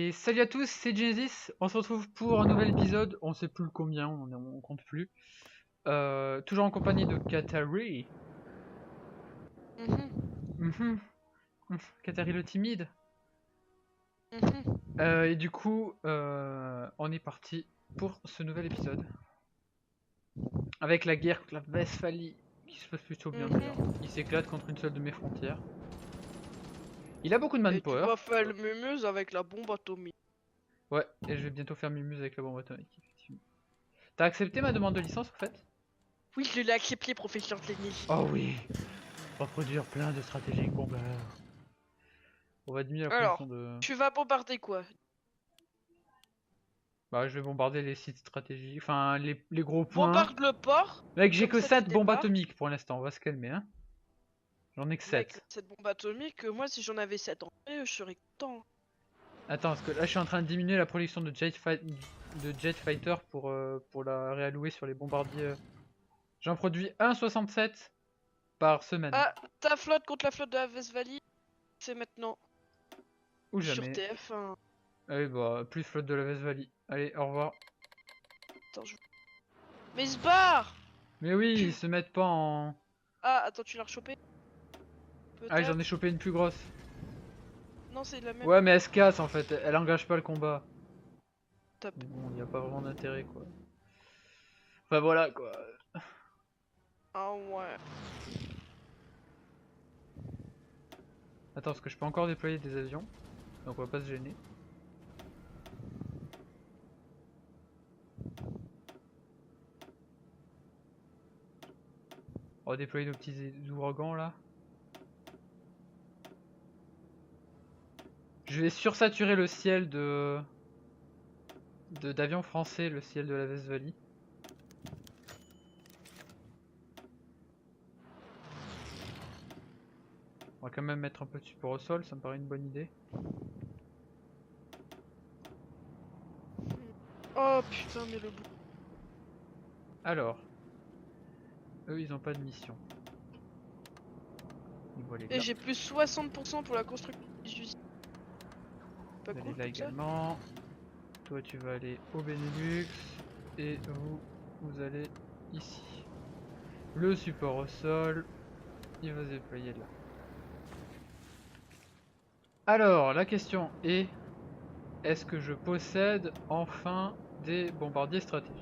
Et salut à tous, c'est Genesis. On se retrouve pour un nouvel épisode. On sait plus le combien, on compte plus. Toujours en compagnie de Katari. Mhm. Katari le timide. Et du coup, on est parti pour ce nouvel épisode. Avec la guerre contre la Westphalie, qui se passe plutôt bien d'ailleurs. Il s'éclate contre une seule de mes frontières. Il a beaucoup de Et tu manpower. vas faire le mémuse avec la bombe atomique. Ouais, et je vais bientôt faire mumuse avec la bombe atomique, effectivement. T'as accepté ma demande de licence en fait? Oui, je l'ai accepté, professeur Lenny. Oh oui! Reproduire plein de stratégies bombeurs. On va diminuer la production Alors, de... tu vas bombarder quoi? Bah je vais bombarder les sites stratégiques, enfin les gros points. Bombarde le port, Mec, j'ai comme que ça tu 7 bombes débarques. atomiques pour l'instant, on va se calmer hein. J'en ai que Mec, 7. cette bombe atomique, moi si j'en avais 7 en vrai, je serais content. Attends, parce que là je suis en train de diminuer la production de jet fighter pour la réallouer sur les bombardiers. J'en produis 1,67 par semaine. Ah, ta flotte contre la flotte de la Westphalie, c'est maintenant Ou sur jamais. TF1. Allez bah, plus flotte de la Westphalie. Allez, au revoir. Attends, mais il se barre! Mais oui, ils se mettent pas en... Ah, attends, tu l'as rechopé? Ah j'en ai Peut-être? chopé une plus grosse. Non, c'est la même. Ouais mais elle se casse en fait, elle engage pas le combat. Top. Bon, y a pas vraiment d'intérêt quoi. Enfin voilà quoi. Ah ouais. Attends, parce que je peux encore déployer des avions. Donc on va pas se gêner. On va déployer nos petits ouragans là. Je vais sursaturer le ciel d'avions français, le ciel de la Westphalie. On va quand même mettre un peu de support au sol, ça me paraît une bonne idée. Oh putain, mais le bout. Alors, eux ils ont pas de mission. Ils vont aller Et là. j'ai plus 60% pour la construction des usines. Pas Vous allez cool là comme ça? également. Toi tu vas aller au Benelux. Et vous allez ici. Le support au sol, il va se déployer là. Alors, la question est, est-ce que je possède enfin des bombardiers stratégiques?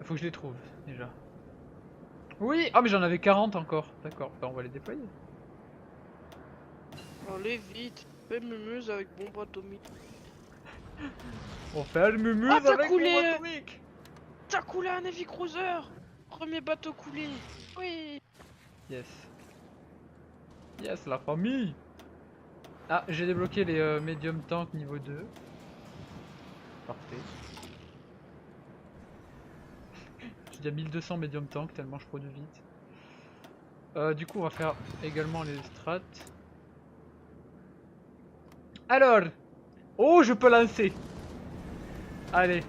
Il faut que je les trouve, déjà. Oui! Ah mais j'en avais 40 encore. D'accord, bah on va les déployer. Allez vite, fais mumuse avec bombe atomique. On fait le Oh mumuse t'as avec bombe coulé! atomique! T'as coulé un Navy Cruiser! Premier bateau coulé! Oui! Yes. Yes, la famille! Ah, j'ai débloqué les medium tank niveau 2. Parfait. J'ai déjà 1200 medium tank tellement je produis vite. Du coup, on va faire également les strats. Alors! Oh, je peux lancer! Allez.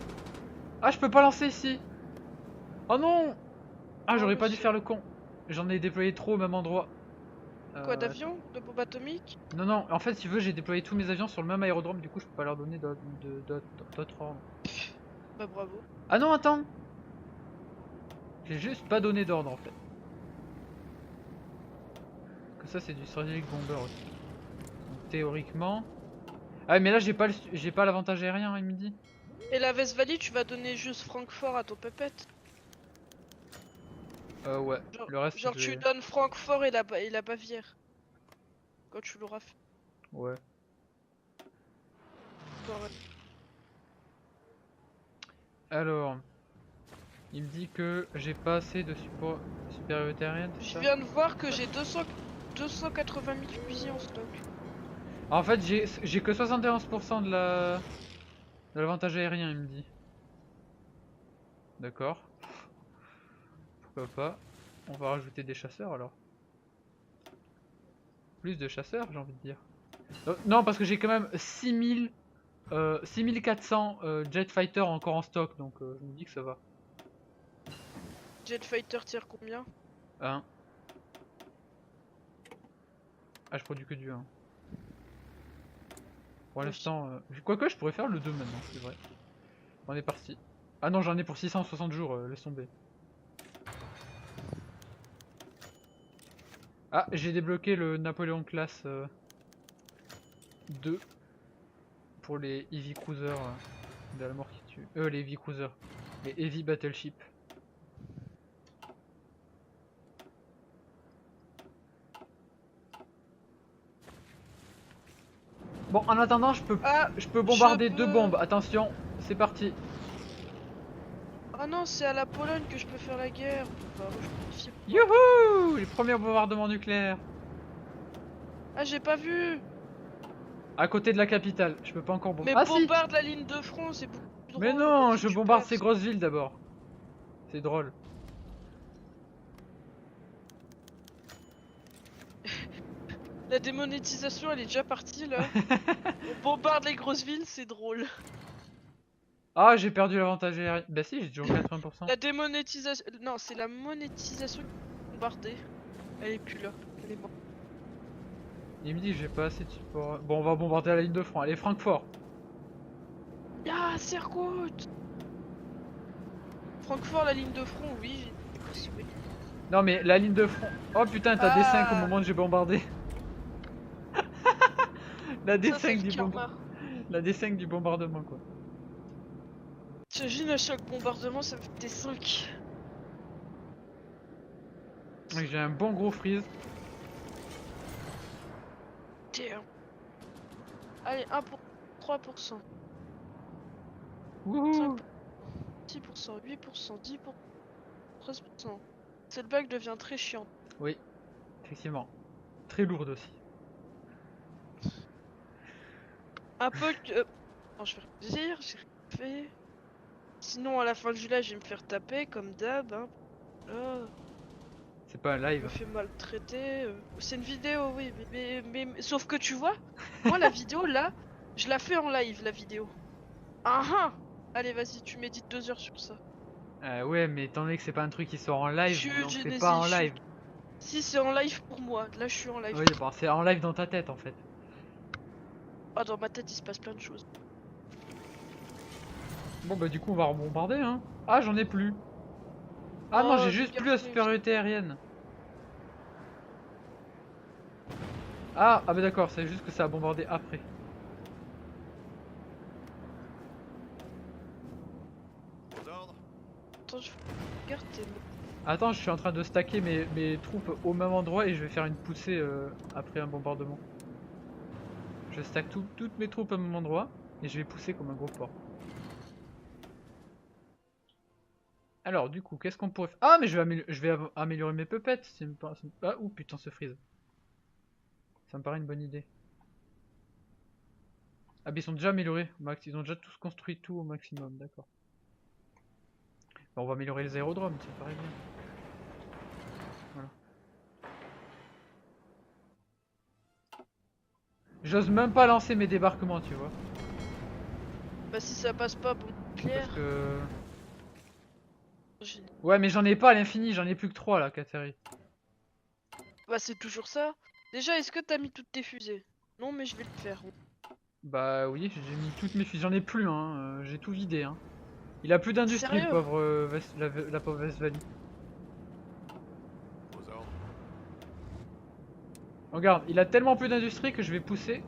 Ah, je peux pas lancer ici! Oh non! Ah, Oh j'aurais pas dû monsieur. faire le con. J'en ai déployé trop au même endroit. Quoi Attends. d'avion? De bombe atomique? Non, non, en fait, si tu veux, j'ai déployé tous mes avions sur le même aérodrome, du coup, je peux pas leur donner d'autres ordres. Bah bravo. Ah non, attends! J'ai juste pas donné d'ordre en fait. Que ça, c'est du strategic bomber aussi. Donc, théoriquement. Ah, mais là, j'ai pas l'avantage aérien, il me dit. Et la Westphalie, tu vas donner juste Francfort à ton pépette? Ouais, Genre, le reste, genre je tu vais. donnes Francfort et la Bavière. Quand tu l'auras fait. Ouais. Alors, il me dit que j'ai pas assez de support supériorité aérienne, c'est Je ça? viens de voir que j'ai 280 000 fusils en stock. En fait, j'ai que 71% de l'avantage aérien, il me dit. D'accord. Pourquoi pas. On va rajouter des chasseurs alors. Plus de chasseurs, j'ai envie de dire. Non, parce que j'ai quand même 6400 jet fighter encore en stock, donc je me dis que ça va. Jet Fighter tire combien? 1. Ah, je produis que du 1. Pour l'instant, quoique je pourrais faire le 2 maintenant, c'est vrai. On est parti. Ah non, j'en ai pour 660 jours, laisse tomber. Ah, j'ai débloqué le Napoléon classe 2 pour les Heavy Cruisers de la mort qui tue. Les Heavy Cruisers. Les Heavy Battleship. Bon, en attendant, je peux bombarder 2 bombes. Attention, c'est parti. Ah non, c'est à la Pologne que je peux faire la guerre. Bah, Youhou! Les premiers bombardements nucléaires. Ah, j'ai pas vu. À côté de la capitale, je peux pas encore bombarder. Mais Ah bombarde la ligne de front, c'est beaucoup plus drôle. Mais non, Si je tu bombarde perds. ces grosses villes d'abord. C'est drôle. La démonétisation, elle est déjà partie là. On bombarde les grosses villes, c'est drôle. Ah, j'ai perdu l'avantage aérien. Bah si, j'ai toujours 80%. La démonétisation. Non, c'est la monétisation qui est bombardée. Elle est plus là. Elle est morte. Il me dit que j'ai pas assez de support. Bon, on va bombarder la ligne de front. Allez, Francfort. Ah, Sercoute. Francfort, la ligne de front, oui. Oui. Non, mais la ligne de front. Oh putain, t'as D5 au moment où j'ai bombardé. La D5 du bombardement. La D5 du bombardement, quoi. T'imagines à chaque bombardement, ça me fait des 5. J'ai un bon gros freeze. Tiens. Allez, 1 pour 3%. Wouhou! 10%, 8%, 10%, 13%. Cette bague devient très chiante. Oui, effectivement. Très lourde aussi. Un peu que... Non, je vais dire, j'ai fait... Sinon, à la fin du live, je vais me faire taper, comme d'hab. Hein. Là, C'est pas un je live. me fais maltraiter. C'est une vidéo, oui, mais... Sauf que tu vois, moi, la vidéo, là, je la fais en live, la vidéo. Ah ah. Allez, vas-y, tu médites 2 heures sur ça. Ouais, mais étant donné que c'est pas un truc qui sort en live, Chut, donc c'est Genesis, pas en chut. live. Si, c'est en live pour moi. Là, je suis en live. Oui, bon, c'est en live dans ta tête en fait. Ah, dans ma tête, il se passe plein de choses. Bon, bah, du coup, on va rebombarder, hein. Ah, j'en ai plus. Ah non, Oh, j'ai j'ai juste plus gardé la aussi. supériorité aérienne. Ah, bah d'accord, c'est juste que ça a bombardé après. Attends, je regarde tes mots. Attends, je suis en train de stacker mes troupes au même endroit et je vais faire une poussée après un bombardement. Je stack toutes mes troupes au même endroit et je vais pousser comme un gros porc. Alors, du coup, qu'est-ce qu'on pourrait faire? Ah, mais je vais améliorer mes puppets. Ah, ouh, putain, ce freeze. Ça me paraît une bonne idée. Ah, mais ils sont déjà améliorés au max. Ils ont déjà tous construit tout au maximum, d'accord. Bon, on va améliorer les aérodromes, ça paraît bien. Voilà. J'ose même pas lancer mes débarquements, tu vois. Bah, si ça passe pas, bon, clair. Parce que... J'ai- Ouais, mais j'en ai pas à l'infini, j'en ai plus que 3 là, Kateri. Bah, c'est toujours ça. Déjà, est-ce que t'as mis toutes tes fusées? Non, mais je vais le faire. Bah oui, j'ai mis toutes mes fusées, j'en ai plus, hein. J'ai tout vidé, hein. Il a plus d'industrie, le Sérieux? pauvre la pauvre Westphalie. Regarde, il a tellement plus d'industrie que je vais pousser.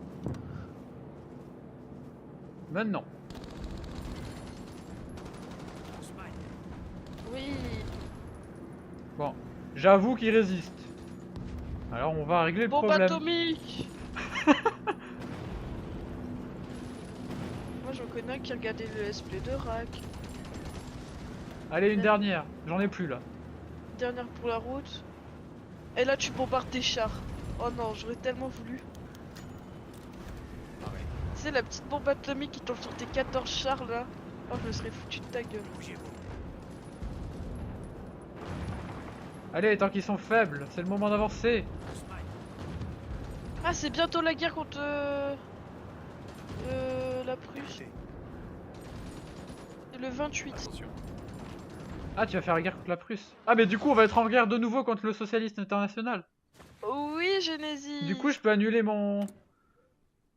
Maintenant. Oui. Bon, j'avoue qu'il résiste. Alors on va régler le Bombe problème. atomique. Moi, j'en connais un qui regardait le SP de Rack. Allez, une dernière. J'en ai plus là. Dernière pour la route. Et là, tu bombardes tes chars. Oh non, j'aurais tellement voulu. Tu sais, la petite bombe atomique qui tombe sur tes 14 chars là. Oh, je me serais foutu de ta gueule. Allez, tant qu'ils sont faibles, c'est le moment d'avancer. Ah, c'est bientôt la guerre contre la Prusse. C'est le 28. Ah, tu vas faire la guerre contre la Prusse. Ah, mais du coup, on va être en guerre de nouveau contre le socialiste international. Oui, Genesis. Du coup, je peux annuler mon...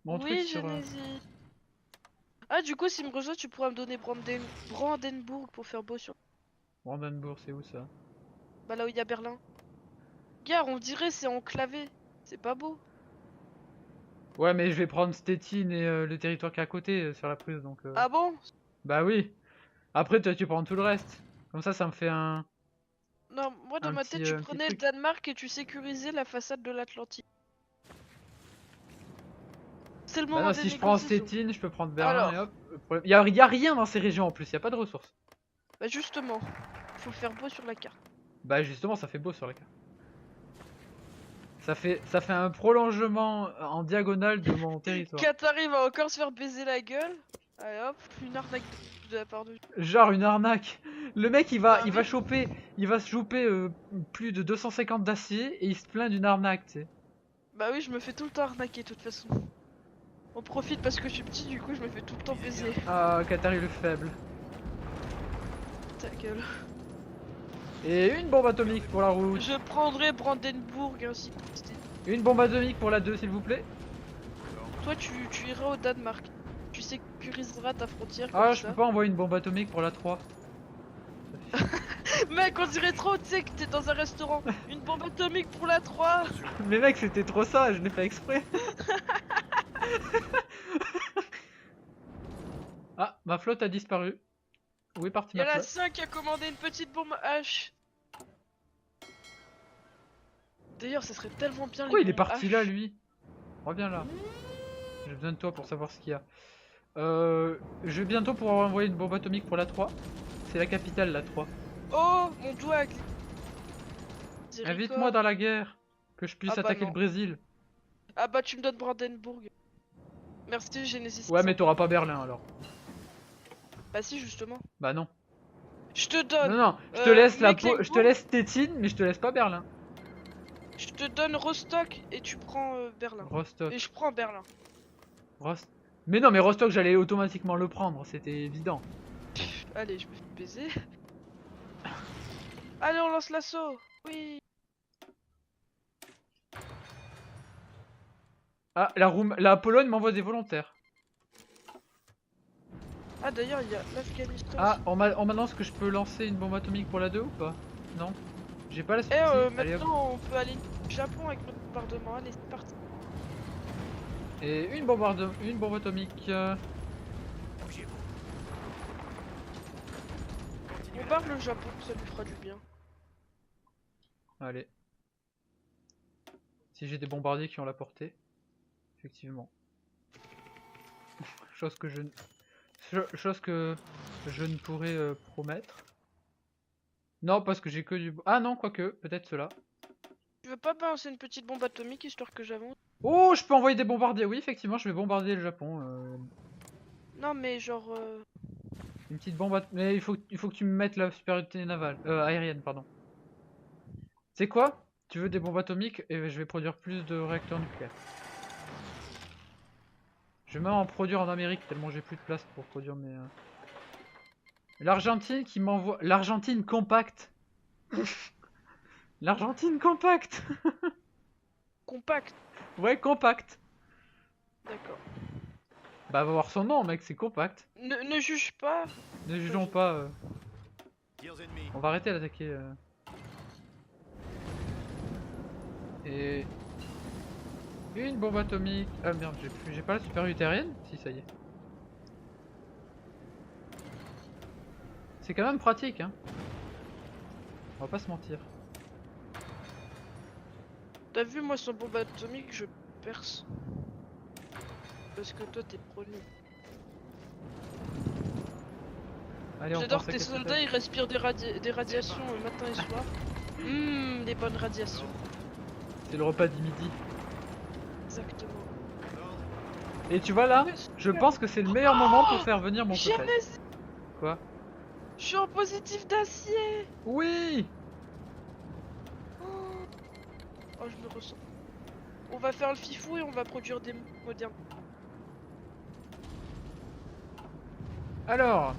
Mon truc Oui, sur... Genesis. Ah, du coup, s'il me rejoint, tu pourras me donner Brandenburg pour faire beau sur. Brandenburg, c'est où ça? Bah, là où il y a Berlin. Gare, on dirait c'est enclavé. C'est pas beau. Ouais, mais je vais prendre Stettin et le territoire qui est à côté sur la prise, donc... Ah bon? Bah oui. Après, toi, tu prends tout le reste. Comme ça me fait Non, moi dans ma tête, tu un petit prenais le truc. Danemark et tu sécurisais la façade de l'Atlantique. C'est le Bah moment non, des si je prends négociations. Stettin, je peux prendre Berlin et Alors, hop. Y a rien dans ces régions en plus, y a pas de ressources. bah justement, faut faire beau sur la carte. Bah justement, ça fait beau sur la carte. Ça fait un prolongement en diagonale de mon territoire. Qatari va encore se faire baiser la gueule. Allez hop, une arnaque de la part de. Genre une arnaque. Le mec Bah il oui. va se choper plus de 250 d'acier et il se plaint d'une arnaque, tu sais. Bah oui, je me fais tout le temps arnaquer de toute façon. On profite parce que je suis petit, du coup je me fais tout le temps baiser. Ah, Qatari le faible. Ta gueule. Et une bombe atomique pour la route. Je prendrai Brandenburg ainsi que Stettin. Une bombe atomique pour la 2 s'il vous plaît. Toi tu iras au Danemark. Tu sécuriseras ta frontière comme Ah, je ça. peux pas envoyer une bombe atomique pour la 3. Mec, on dirait trop, tu sais que t'es dans un restaurant. Une bombe atomique pour la 3. Mais mec, c'était trop ça, je l'ai fait exprès. Ah, ma flotte a disparu. Où est partie Il y a ma la flotte? 5 qui a commandé une petite bombe H. D'ailleurs, ça serait tellement bien Pourquoi les il est bombes parti H. là, lui? Reviens là. J'ai besoin de toi pour savoir ce qu'il y a. Je vais bientôt pouvoir envoyer une bombe atomique pour la 3. C'est la capitale, la 3. Oh, mon doigt. Invite-moi dans la guerre. Que je puisse Ah bah attaquer non. le Brésil. Ah bah tu me donnes Brandenburg. Merci Genesis. Ouais, mais t'auras pas Berlin alors. Bah si justement. Bah non. Je te Non, donne non, je te laisse je te Mecklenburg. laisse Stettin, mais je te laisse pas Berlin. Je te donne Rostock et tu prends Berlin. Rostock. Et je prends Berlin. Rost... Mais non, mais Rostock, j'allais automatiquement le prendre, c'était évident. Allez, je me fais baiser. Allez, on lance l'assaut. Oui. Ah, la Pologne m'envoie des volontaires. Ah d'ailleurs, il y a l'Afghanistan. Ah, on m'annonce que je peux lancer une bombe atomique pour la 2 ou pas? Non. J'ai pas la Eh, suite. Allez, hop. maintenant on peut aller au Japon avec notre bombardement. Allez, c'est parti. Et une bombe atomique. On barre le Japon, ça lui fera du bien. Allez. Si j'ai des bombardiers qui ont la portée. Effectivement. Chose que je ne pourrais promettre. Non, parce que j'ai que du... Ah non, quoique, peut-être cela. Tu veux pas balancer une petite bombe atomique histoire que j'avance? Oh, je peux envoyer des bombardiers. Oui, effectivement, je vais bombarder le Japon. Non mais genre... Une petite bombe Mais il faut que tu me mettes la supériorité navale. Aérienne, pardon. C'est quoi? Tu veux des bombes atomiques? Et je vais produire plus de réacteurs nucléaires. Je vais même en produire en Amérique, tellement j'ai plus de place pour produire mes... L'Argentine qui m'envoie... L'Argentine compacte. L'Argentine compacte. Compact. Ouais, compacte. D'accord. Bah va voir son nom mec, c'est compact. Ne juge pas. Ne jugeons pas. On va arrêter d'attaquer. Et... Une bombe atomique. Ah merde, j'ai pas la supériorité aérienne? Si, ça y est. C'est quand même pratique, hein. On va pas se mentir. T'as vu moi sans bombe atomique je perce. Parce que toi t'es pro nul. Allez, on J'adore pense à tes quelque soldats, chose. ils respirent des radiations matin et soir. Des bonnes radiations. C'est le repas du midi. Exactement. Et tu vois là, je pense que c'est le meilleur moment pour faire venir mon pote. Genesis, Quoi? je suis en positif d'acier. Oui! Oh, je me ressens. On va faire le fifou et on va produire des modernes. Alors,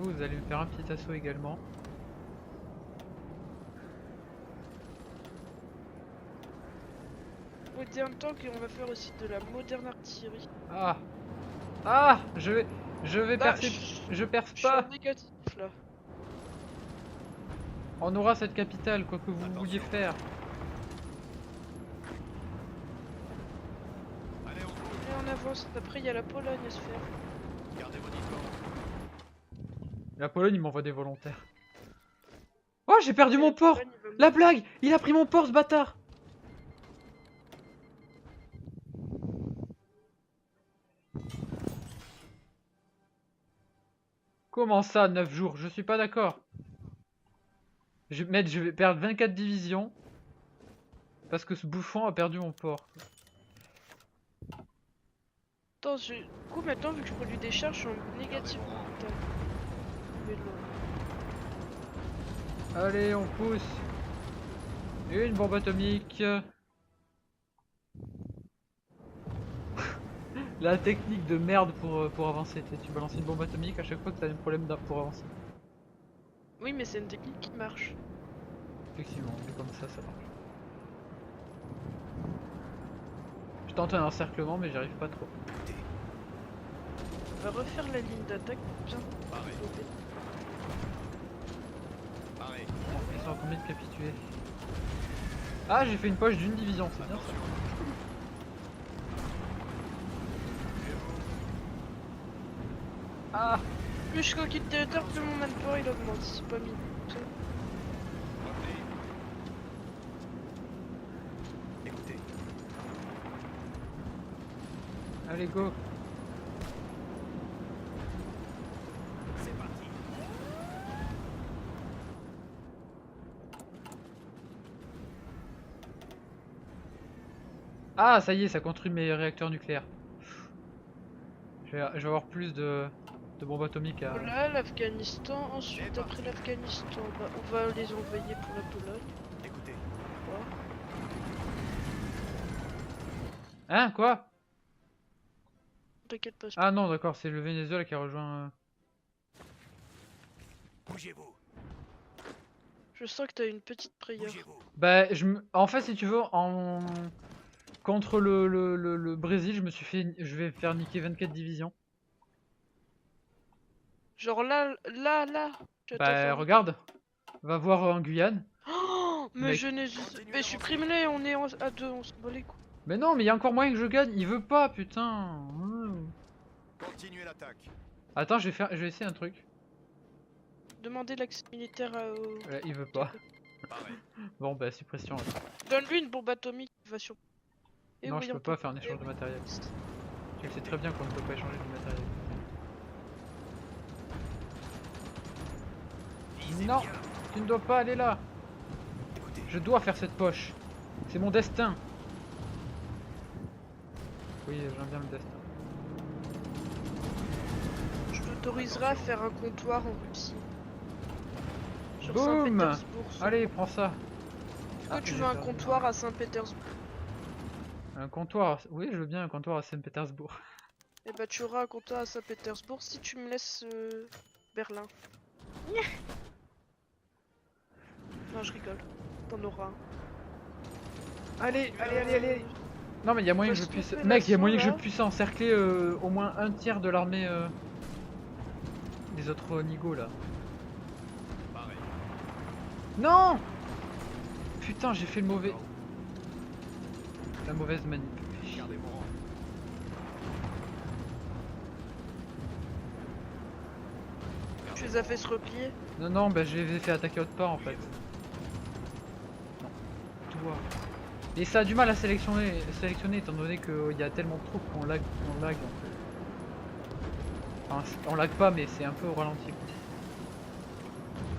vous allez me faire un petit assaut également. modern tank et on va faire aussi de la moderne artillerie. Ah. Ah, je vais Là, percer. Je perce je suis en pas. négatif là. On aura cette capitale, quoi que vous vouliez faire. Allez, on bouge. Et on avance. Après, il y a la Pologne à se faire. Gardez vos distants. La Pologne, il m'envoie des volontaires. Oh, j'ai perdu Et mon la port. Pologne, il va La me- blague. Il a pris mon port, ce bâtard. Comment ça, 9 jours? Je suis pas d'accord. Mec, je vais perdre 24 divisions. Parce que ce bouffon a perdu mon port. Attends, du coup, maintenant, vu que je produis des charges, je suis en négatif. Putain. Vélo. Allez, on pousse. Une bombe atomique. La technique de merde pour avancer. Tu balances une bombe atomique à chaque fois que t'as un problème pour avancer. Oui, mais c'est une technique qui marche. Effectivement, mais comme ça marche. Je tente un encerclement, mais j'y arrive pas trop. On va refaire la ligne d'attaque. Bien. Pareil. Pareil. Ils sont à combien de capitués? Ah, j'ai fait une poche d'une division, c'est bien ça. Attention. Ah, Plus je conquis de territoire, plus mon manpower il augmente. C'est pas mis. Revenez. Écoutez. allez, go. C'est parti. Ah, ça y est, ça construit mes réacteurs nucléaires. Je vais avoir plus de bombes atomiques à... Voilà, l'Afghanistan. Ensuite, Eh ben. après l'Afghanistan, bah, on va les envoyer pour la Pologne. Écoutez. Voilà. Hein, quoi? T'inquiète pas. Ah non, d'accord, c'est le Venezuela qui a rejoint... Bougez-vous. Je sens que t'as une petite prière. Bougez-vous. Bah, en fait, si tu veux, contre le Brésil, je vais faire niquer 24 divisions. Genre là. Tu vas t'en Bah, faire un. regarde. Va voir en Guyane. Oh, mais Mec. je n'ai. Continuez Mais supprime-les, on est à deux, on se bat les coups. Mais non, mais il y a encore moyen que je gagne. Il veut pas, putain. Continuez l'attaque. Attends, je vais essayer un truc. Demandez l'accès militaire au. Ouais, il veut pas. Pareil. Bon, bah, suppression. alors. Donne-lui une bombe atomique, il va sur. Et Non, oui, je peux on pas peut- faire un eh échange de oui. matériel. Tu sais très bien qu'on ne peut pas échanger du matériel. Visez Non, bien. tu ne dois pas aller là. Écoutez. Je dois faire cette poche. C'est mon destin. Oui, j'aime bien le destin. Je t'autoriserai à faire un comptoir en Russie. Sur Boum. Saint-Pétersbourg. Allez, prends ça. Pourquoi tu j'ai veux un perdu. comptoir à Saint-Pétersbourg? Un comptoir. Oui, je veux bien un comptoir à Saint-Pétersbourg. Eh bah tu auras un comptoir à Saint-Pétersbourg si tu me laisses Berlin. Non, je rigole. T'en auras un. Allez, allez. Non, mais il y a moyen que je Parce puisse. qu'on fait Mec, il y a l'assaut, moyen que je là. puisse encercler au moins un tiers de l'armée des autres nigauds là. Pareil. Non! Putain, j'ai fait le mauvais. La mauvaise manip. Gardez mon rang. Tu les as fait se replier. Non, non, bah je les ai fait attaquer autre part en fait. Non. Toi. Et ça a du mal à sélectionner étant donné qu'il y a tellement de troupes qu'on lag en fait. Enfin, on lag pas, mais c'est un peu au ralenti. Quoi.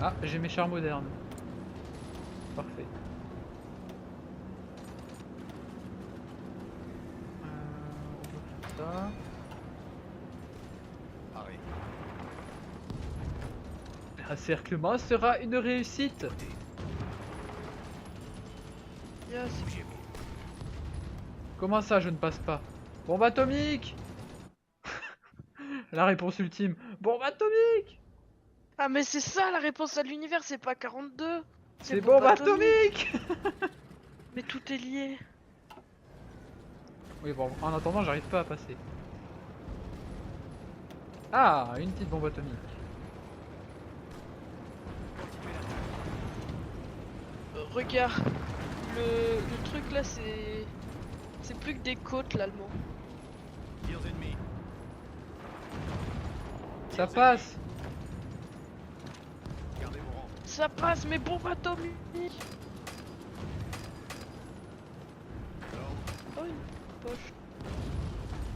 Ah, j'ai mes chars modernes. Parfait. On va faire ça. Pareil. L'encerclement sera une réussite. Écoutez. Yes. Bougez-vous. Comment ça, je ne passe pas? Bombe atomique. La réponse ultime. Bombe atomique. Ah mais c'est ça la réponse à l'univers, c'est pas 42. C'est bombe atomique. Mais tout est lié. Oui, bon, en attendant, j'arrive pas à passer. Ah, une petite bombe atomique. Regarde, le truc là, c'est plus que des côtes l'allemand. Tirs ennemis. Ça passe. Gardez mon rang. Ça passe, mais bombe atomique. Oh, une poche.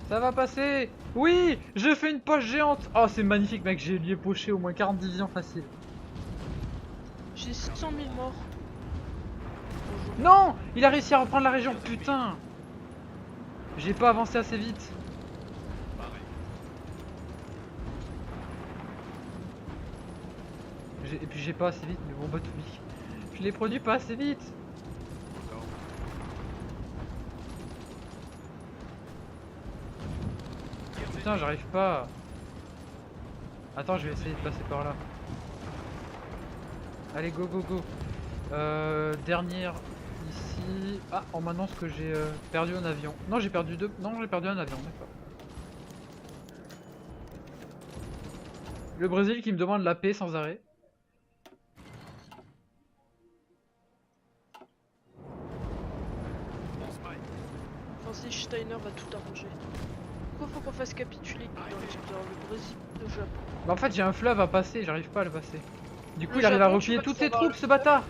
Ça va passer. Oui, je fais une poche géante. Oh, c'est magnifique, mec. J'ai lui poché au moins 40 divisions facile. J'ai 100 000 morts. Non, il a réussi à reprendre la région. Putain. J'ai pas avancé assez vite. Pareil. Et puis j'ai pas assez vite, mais bon, bah tout vite. Je l'ai produit pas assez vite. Non. Tirs Putain, ennemis. j'arrive pas. Attends, je vais essayer de passer par là. Allez, go, go, go. Dernière ici. Ah, on m'annonce que j'ai perdu un avion. Non, j'ai perdu deux. Non, j'ai perdu un avion, d'accord. Le Brésil qui me demande la paix sans arrêt. On se maille. Francis Steiner va tout arranger. Pourquoi faut qu'on fasse capituler dans le Brésil, le Japon? Bah en fait j'ai un fleuve à passer, j'arrive pas à le passer. Du coup Le il arrive à Japon, tu replier vois que toutes ça ses va troupes le ce bâtard.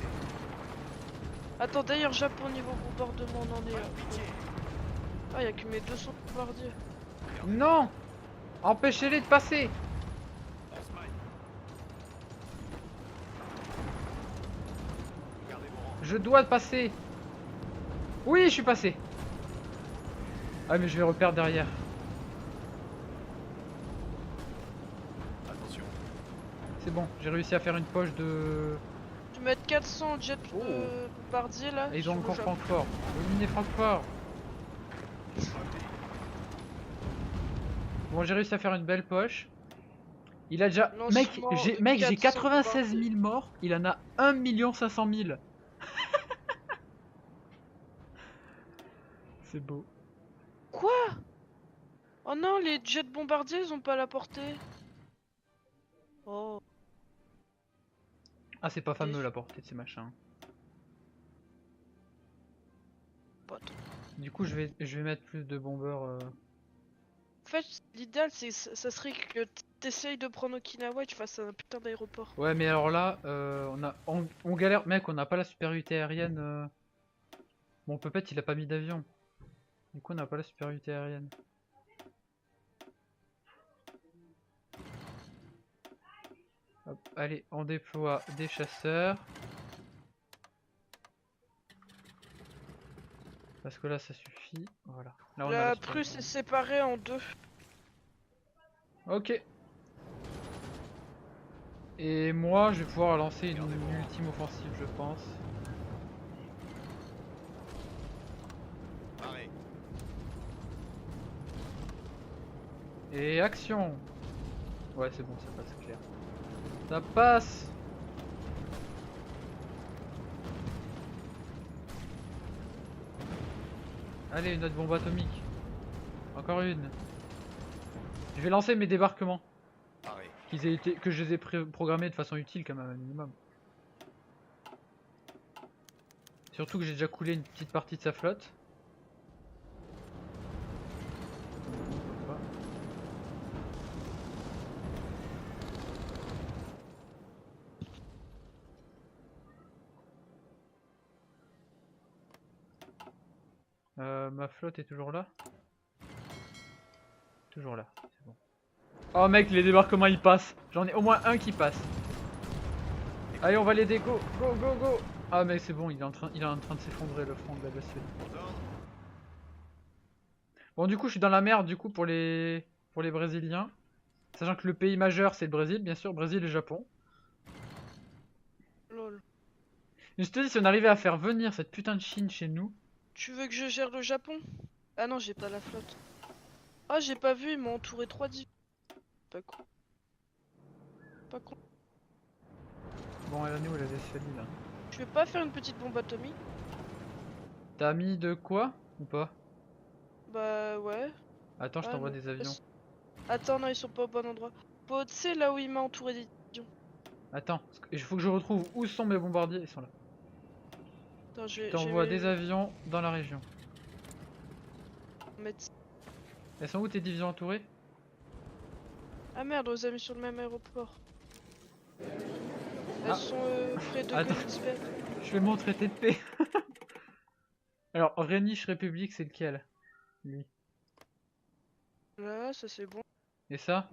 Attends, d'ailleurs, Japon niveau bombardement, on en est. Pitié. Ah, y'a que mes 200 bombardiers. Non. Empêchez-les de passer. On se maille. Gardez mon rang. Je dois passer. Oui, je suis passé. Ah mais je vais reperdre derrière. Attention. C'est bon, j'ai réussi à faire une poche de... Tu mets 400 jets Oh. bombardiers là. Et ils sur ont le encore Japon. Francfort. Éliminer Francfort. Bon, j'ai réussi à faire une belle poche. Il a déjà... Lancement Mec, j'ai 400 96 bombardiers. 000 morts. Il en a 1 500 000. C'est beau. Quoi? Oh non, les jets bombardiers, ils ont pas la portée. Oh. Ah, c'est pas fameux la portée de ces machins. Pas trop. Du coup, je vais mettre plus de bombeurs. En fait, l'idéal, ça serait que t'essayes de prendre Okinawa et tu fasses un putain d'aéroport. Ouais, mais alors là, on galère. Mec, on n'a pas la supériorité aérienne. Bon, peut-être il a pas mis d'avion. Du coup, on n'a pas la supériorité aérienne. Hop, allez, on déploie des chasseurs. Parce que là, ça suffit. Voilà. Là, on a la La supériorité. Prusse est séparée en deux. Ok. Et moi, je vais pouvoir lancer une ultime offensive, je pense. Pareil. Et action. Ouais, c'est bon, ça passe clair. Ça passe. Allez, une autre bombe atomique. Encore une. Je vais lancer mes débarquements. Pareil. Que je les ai programmés de façon utile quand même, un minimum. Surtout que j'ai déjà coulé une petite partie de sa flotte. Ma flotte est toujours là? Toujours là, c'est bon. Oh mec, les débarquements ils passent. J'en ai au moins un qui passe. Allez, on va l'aider, go, go, go, go. Ah mec, c'est bon, il est en train de s'effondrer le front de la Westphalie. Aux ordres. Bon, du coup, je suis dans la merde du coup pour les Brésiliens. Sachant que le pays majeur c'est le Brésil, bien sûr, Brésil et Japon. Lol. Mais je te dis, si on arrivait à faire venir cette putain de Chine chez nous. Tu veux que je gère le Japon? Ah non, j'ai pas la flotte. Ah, j'ai pas vu, ils m'ont entouré 3 divisions. Pas con. Pas con. Bon, elle est où la Westphalie là? Tu veux pas faire une petite bombe atomique? T'as mis de quoi ou pas? Bah ouais. Attends, je Ah, t'envoie non. des avions. Attends, non, ils sont pas au bon endroit. Faut, tu sais, là où il m'a entouré des divisions. Attends, il faut que je retrouve où sont mes bombardiers. Ils sont là. Attends, Je t'envoie des avions dans la région. mettre... Elles sont où tes divisions entourées? Ah merde, on les a mis sur le même aéroport. Elles Ah. sont près de Attends. Königsberg. Je fais mon traité de paix. Alors, Rheinische République, c'est lequel? Lui. Là, ça c'est bon. Et ça?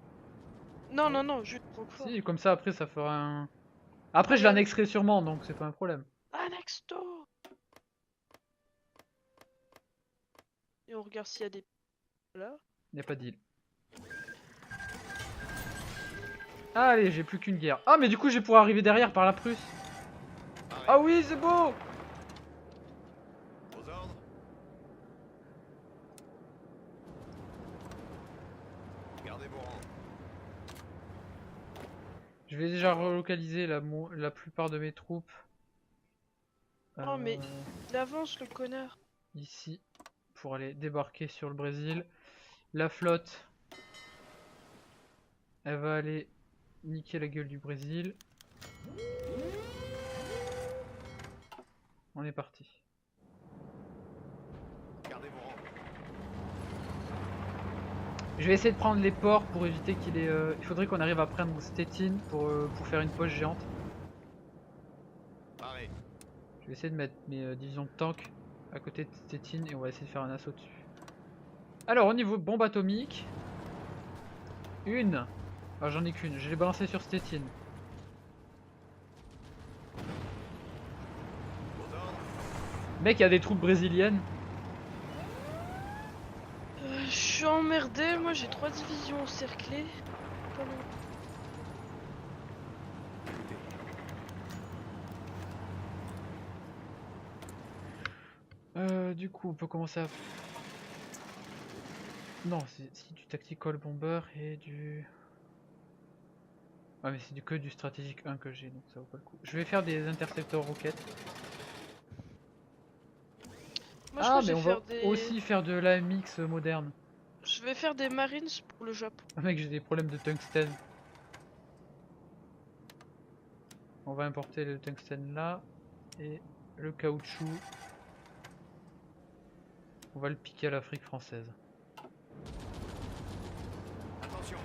Non, non, non, juste Francfort. Si, comme ça après ça fera un... Après je Allez, l'annexerai sûrement, donc c'est pas un problème. Annexto. Et on regarde s'il y a des... Là. Y a pas de deal. Allez, j'ai plus qu'une guerre. Ah mais du coup je vais pouvoir arriver derrière par la Prusse. Arrêt. Ah oui, c'est beau. Aux ordres. Gardez vos rangs. Je vais déjà relocaliser la plupart de mes troupes. Oh, mais il avance le connard. Ici, pour aller débarquer sur le Brésil. La flotte, elle va aller niquer la gueule du Brésil. On est parti. Gardez vos rangs. Je vais essayer de prendre les ports pour éviter qu'il ait... Il faudrait qu'on arrive à prendre Stettin pour faire une poche géante. Arrêt. Je vais essayer de mettre mes divisions de tanks à côté de Stettin et on va essayer de faire un assaut dessus. Alors au niveau bombe atomique, une. Ah, j'en ai qu'une, je l'ai balancé sur Stettin. Aux ordres. Mec, il y a des troupes brésiliennes. Je suis emmerdé, moi j'ai 3 divisions encerclées. Pas loin. Du coup, on peut commencer à... Non, c'est du Tactical Bomber et du... Ouais mais c'est que du stratégique 1 que j'ai, donc ça vaut pas le coup. Je vais faire des intercepteurs roquettes. Moi, je Ah pense mais que on je vais va faire des... aussi faire de l'AMX moderne. Je vais faire des Marines pour le Japon. Ah mec, j'ai des problèmes de tungstène. On va importer le tungstène là. Et le caoutchouc, on va le piquer à l'Afrique française. Attention.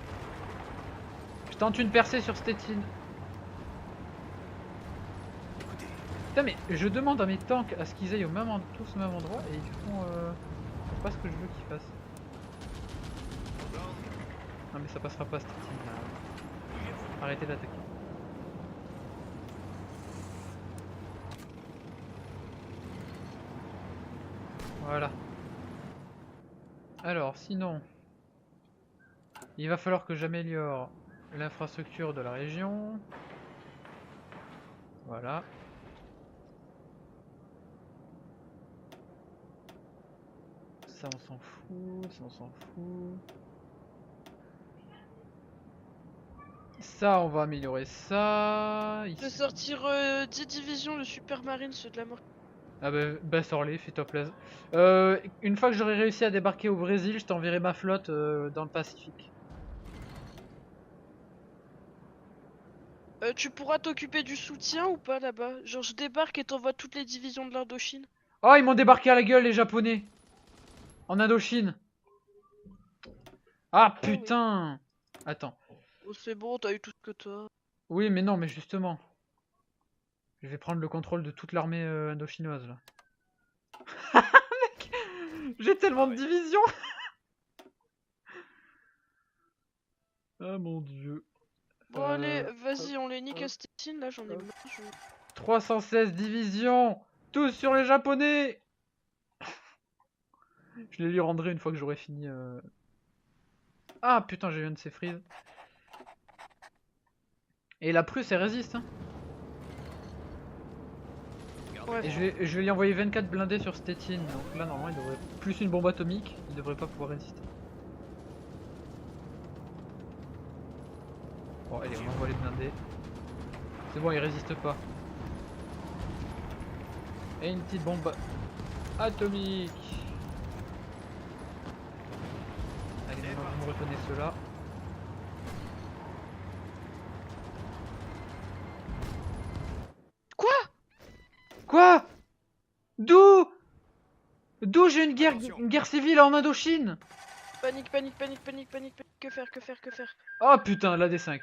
Je tente une percée sur Stettin. Écoutez. Putain mais je demande à mes tanks à ce qu'ils aillent tous au même endroit et ils font pas ce que je veux qu'ils fassent. Aux ordres. Non mais ça passera pas Stettin. Arrêtez d'attaquer. Voilà. Alors sinon, il va falloir que j'améliore l'infrastructure de la région. Voilà. Ça on s'en fout, ça on s'en fout. Ça on va améliorer ça. Je Ici. vais sortir 10 divisions de Super Marines, ceux de la mort. Ah bah sors-les, fais-toi plaisir. Une fois que j'aurai réussi à débarquer au Brésil, je t'enverrai ma flotte dans le Pacifique. Tu pourras t'occuper du soutien ou pas là-bas? Genre je débarque et t'envoie toutes les divisions de l'Indochine. Oh, ils m'ont débarqué à la gueule les Japonais. En Indochine. Ah oui. putain. Attends. Oh, c'est bon, t'as eu tout ce que toi. Oui mais non mais justement. Je vais prendre le contrôle de toute l'armée indochinoise là. Mec, j'ai tellement de divisions. Ah mon dieu. Bon allez, vas-y, on les nique à Stettin, là j'en ai marre. 316 divisions. Tous sur les Japonais. Je les lui rendrai une fois que j'aurai fini. Ah putain, j'ai eu un de ces frises. Et la Prusse elle résiste hein. Ouais. Et je vais lui envoyer 24 blindés sur Stettin. Donc là normalement il devrait... Plus une bombe atomique, il devrait pas pouvoir résister. Bon allez, on envoie les blindés. C'est bon, il résiste pas. Et une petite bombe atomique. retenez cela. Quoi? Quoi? D'où? D'où j'ai Attention. une guerre civile en Indochine? Panique, panique, panique, panique, panique, panique. Que faire, que faire, que faire? Oh putain, la D5.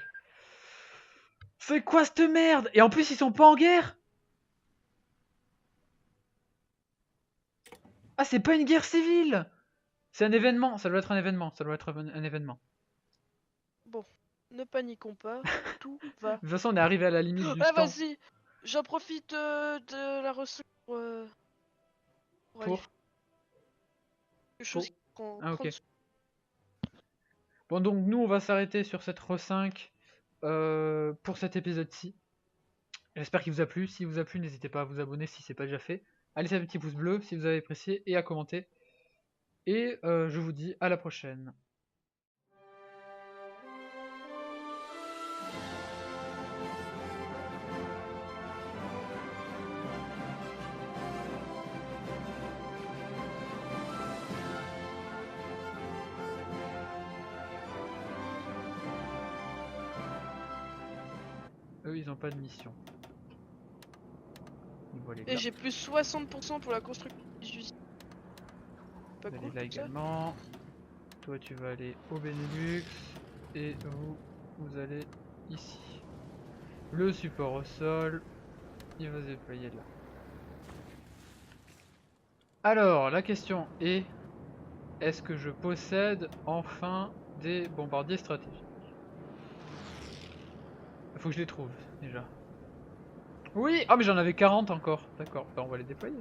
C'est quoi cette merde? Et en plus, ils sont pas en guerre? Ah, c'est pas une guerre civile! C'est un événement, ça doit être un événement, ça doit être un événement. Bon, ne paniquons pas, tout va. De toute façon, on est arrivé à la limite du Ah, temps vas-y, j'en profite de la ressource pour aller pour... faire quelque chose qui prend Ah, 30 ok. secondes. Bon, donc nous, on va s'arrêter sur cette Re5 pour cet épisode-ci. J'espère qu'il vous a plu. Si vous a plu, n'hésitez pas à vous abonner si c'est pas déjà fait. À laisser un petit pouce bleu si vous avez apprécié et à commenter. Et je vous dis à la prochaine. Eux, ils ont pas de mission. Ils voient les Et gars. j'ai plus 60% pour la construction des usines. Pas Vous allez cool là comme ça? également. Toi, tu vas aller au Benelux. Et vous, vous allez ici. Le support au sol, il va se déployer là. Alors, la question est, est-ce que je possède enfin des bombardiers stratégiques? Il faut que je les trouve, déjà. Oui! Ah, mais j'en avais 40 encore. D'accord, bah on va les déployer.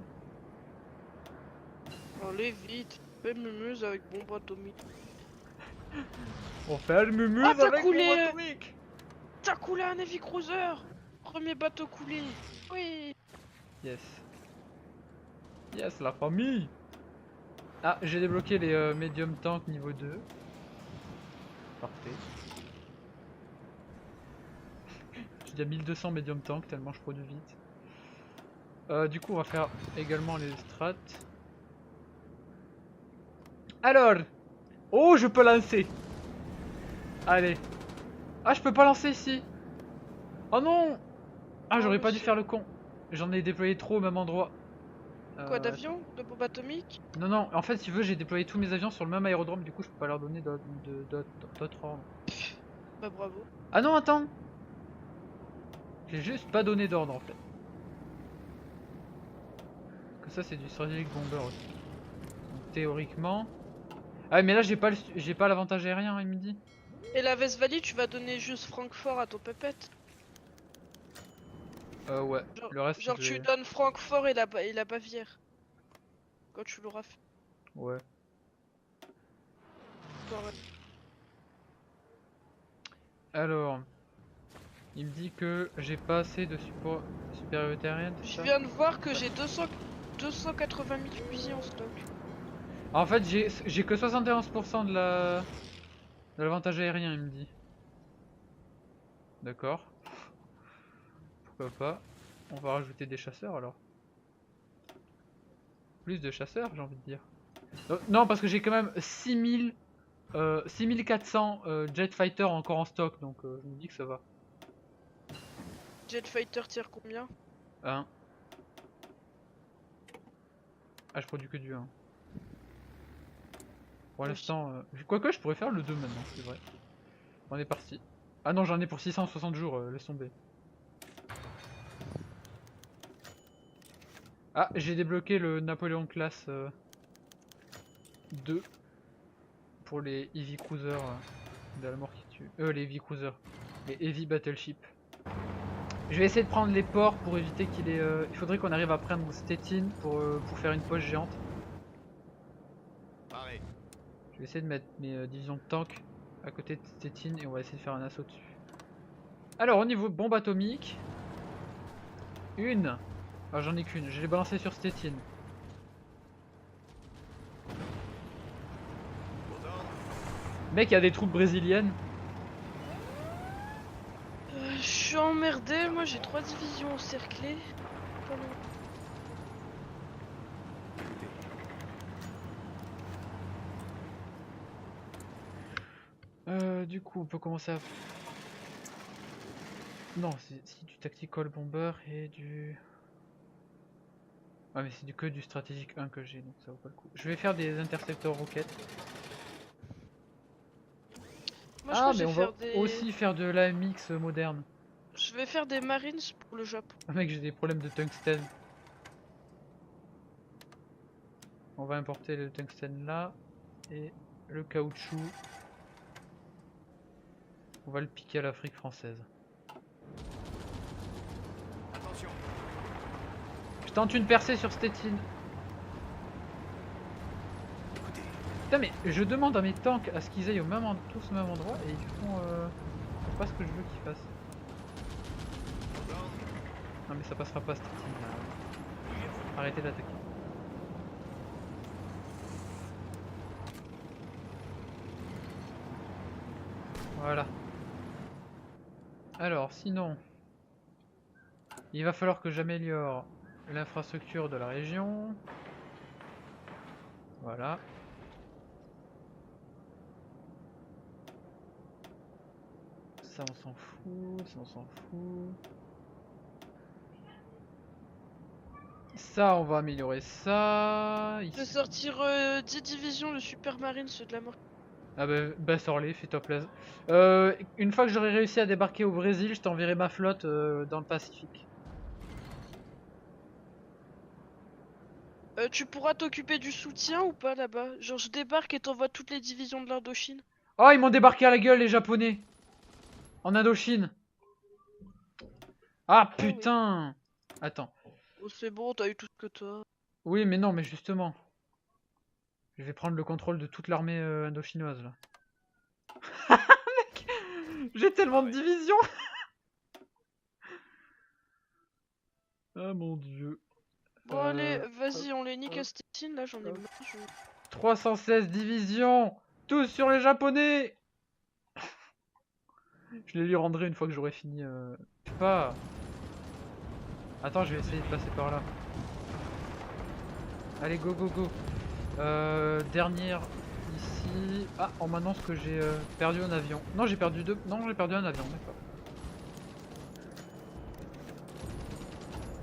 Allez vite, fais mumuse avec bombe atomique. On fait le mumuse Ah, t'as avec coulé bombe le- atomique! T'as coulé un Navy Cruiser! Premier bateau coulé! Oui! Yes. Yes, la famille! Ah, j'ai débloqué les medium tank niveau 2. Parfait. J'ai déjà 1200 medium tank tellement je produis vite. Du coup, on va faire également les strats. Alors! Oh, je peux lancer! Allez! Ah, je peux pas lancer ici! Oh non! Ah, Oh, j'aurais pas dû monsieur. faire le con. J'en ai déployé trop au même endroit. Quoi, d'avion? De bombe atomique? Non, non, en fait, si tu veux, j'ai déployé tous mes avions sur le même aérodrome, du coup, je peux pas leur donner d'autres ordres. Bah bravo. Ah non, attends! J'ai juste pas donné d'ordre en fait. Que ça, c'est du strategic bomber aussi. Donc, théoriquement. Ah, mais là, j'ai pas l'avantage aérien, il me dit. Et la Westphalie, tu vas donner juste Francfort à ton pépette? Ouais, Genre, le reste, genre je tu vais- donnes Francfort et la Bavière. Quand tu l'auras fait. Ouais. Toi, ouais. Alors, il me dit que j'ai pas assez de support supériorité aérienne, c'est Je ça? viens de voir que j'ai 280 000 fusils en stock. En fait, j'ai que 71% de l'avantage aérien, il me dit. D'accord. Pourquoi pas. On va rajouter des chasseurs alors. Plus de chasseurs, j'ai envie de dire. Non, parce que j'ai quand même 6400 jet fighters encore en stock, donc je me dis que ça va. Jet Fighter tire combien? 1. Ah, je produis que du 1. Pour Oui. l'instant, quoique je pourrais faire le 2 maintenant, c'est vrai. On est parti. Ah non, j'en ai pour 660 jours, laisse tomber. Ah, j'ai débloqué le Napoléon classe 2 pour les Heavy Cruisers de la mort qui tue. Les Heavy Cruisers. Les Heavy Battleship. Je vais essayer de prendre les ports pour éviter qu'il ait. Il faudrait qu'on arrive à prendre Stettin pour faire une poche géante. Pareil. Je vais essayer de mettre mes divisions de tank à côté de Stettin et on va essayer de faire un assaut dessus. Alors, au niveau bombe atomique. Une. Ah, j'en ai qu'une. Je l'ai balancé sur Stettin. Vos ordres. Mec, il y a des troupes brésiliennes. Je suis emmerdé, moi j'ai 3 divisions encerclées. Pas loin. Du coup, on peut commencer à... Non, c'est du Tactical Bomber et du... Ah mais c'est que du stratégique 1 que j'ai, donc ça vaut pas le coup. Je vais faire des intercepteurs roquettes. Moi, je Ah crois que mais je on vais va faire des... aussi faire de l'AMX moderne. Je vais faire des Marines pour le Japon. Ah mec, j'ai des problèmes de tungstène. On va importer le tungstène là. Et le caoutchouc. On va le piquer à l'Afrique française. Attention. Je tente une percée sur Stettin. Écoutez. Putain mais je demande à mes tanks à ce qu'ils aillent tous au même endroit et ils font pas ce que je veux qu'ils fassent. Down. Non mais ça passera pas Stettin là. Arrêtez d'attaquer. Voilà. Alors sinon, il va falloir que j'améliore l'infrastructure de la région. Voilà. Ça on s'en fout, ça on s'en fout. Ça on va améliorer ça. Je vais Ici. sortir 10 divisions de Super Marines, ceux de la mort. Ah bah sors-les, fais-toi plaisir. Une fois que j'aurai réussi à débarquer au Brésil, je t'enverrai ma flotte dans le Pacifique. Tu pourras t'occuper du soutien ou pas là-bas? Genre, je débarque et t'envoie toutes les divisions de l'Indochine. Oh, ils m'ont débarqué à la gueule les Japonais. En Indochine. Ah oui. putain. Attends. Oh, c'est bon, t'as eu tout ce que toi. Oui mais non mais justement. Je vais prendre le contrôle de toute l'armée indochinoise là. Mec, j'ai tellement de divisions. Ah mon dieu. Bon, allez, vas-y, on les nique à Stettin, là, j'en ai marre. 316 divisions. Tous sur les Japonais. Je les lui rendrai une fois que j'aurai fini. Je sais pas. Attends, je vais essayer de passer par là. Allez, go, go, go. Dernière ici. Ah, on m'annonce que j'ai perdu un avion. Non, j'ai perdu deux. Non, j'ai perdu un avion, d'accord.